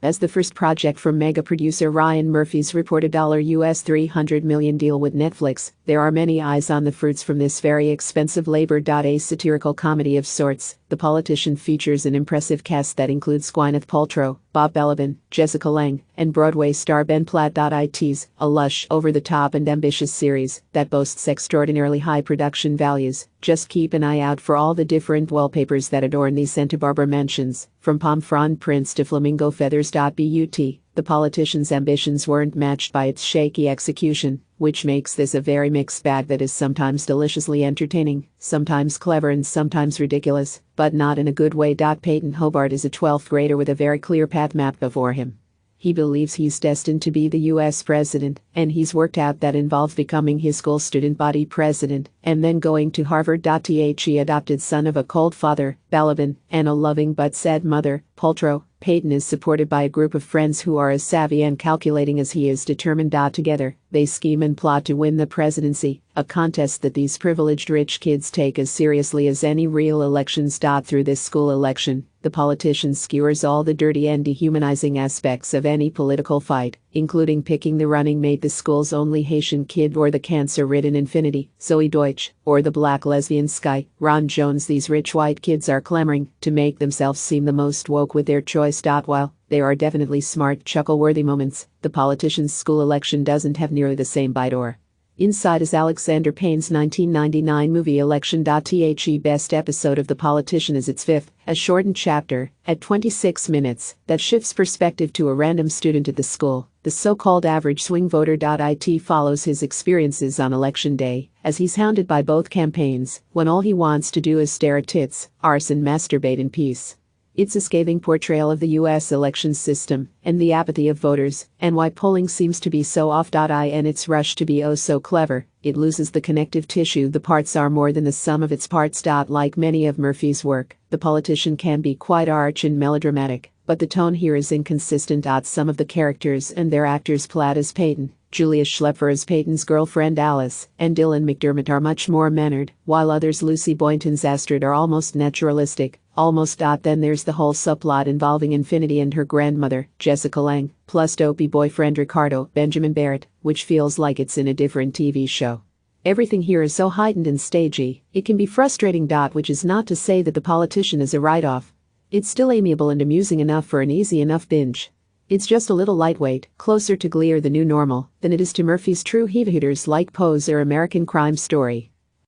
As the first project from mega producer Ryan Murphy's reported $300 million deal with Netflix, there are many eyes on the fruits from this very expensive labor. A satirical comedy of sorts, The Politician features an impressive cast that includes Gwyneth Paltrow, Bob Balaban, Jessica Lange, and Broadway star Ben Platt. It's a lush, over-the-top and ambitious series that boasts extraordinarily high production values. Just keep an eye out for all the different wallpapers that adorn these Santa Barbara mansions, from palm frond prints to flamingo feathers. But The Politician's ambitions weren't matched by its shaky execution, which makes this a very mixed bag that is sometimes deliciously entertaining, sometimes clever and sometimes ridiculous, but not in a good way. Peyton Hobart is a 12th grader with a very clear path mapped before him. He believes he's destined to be the U.S. president, and he's worked out that involves becoming his school student body president, and then going to Harvard. The adopted son of a cold father, Balaban, and a loving but sad mother, Paltrow, Peyton is supported by a group of friends who are as savvy and calculating as he is determined. Together, they scheme and plot to win the presidency, a contest that these privileged rich kids take as seriously as any real elections. Through this school election, The Politician skewers all the dirty and dehumanizing aspects of any political fight, including picking the running mate, the school's only Haitian kid, or the cancer-ridden Infinity, Zoe Deutsch, or the black lesbian Sky, Ron Jones. These rich white kids are clamoring to make themselves seem the most woke with their choice. While there are definitely smart, chuckle-worthy moments, The Politician's school election doesn't have nearly the same bite or inside as Alexander Payne's 1999 movie Election. The best episode of The Politician is its fifth, a shortened chapter, at 26 minutes, that shifts perspective to a random student at the school, the so-called average swing voter. It follows his experiences on election day, as he's hounded by both campaigns, when all he wants to do is stare at tits, arse and masturbate in peace. It's a scathing portrayal of the U.S. election system, and the apathy of voters, and why polling seems to be so off. And its rush to be oh so clever, it loses the connective tissue. The parts are more than the sum of its parts. Like many of Murphy's work, The Politician can be quite arch and melodramatic, but the tone here is inconsistent. Some of the characters and their actors, Platt as Peyton, Julius Schlepfer as Peyton's girlfriend Alice, and Dylan McDermott, are much more mannered, while others, Lucy Boynton's Astrid, are almost naturalistic. Almost. Then there's the whole subplot involving Infinity and her grandmother, Jessica Lange, plus dopey boyfriend Ricardo, Benjamin Barrett, which feels like it's in a different TV show. Everything here is so heightened and stagey, it can be frustrating. Which is not to say that The Politician is a write-off. It's still amiable and amusing enough for an easy enough binge. It's just a little lightweight, closer to Glee or The New Normal, than it is to Murphy's true heavy hitters like Pose or American Crime Story.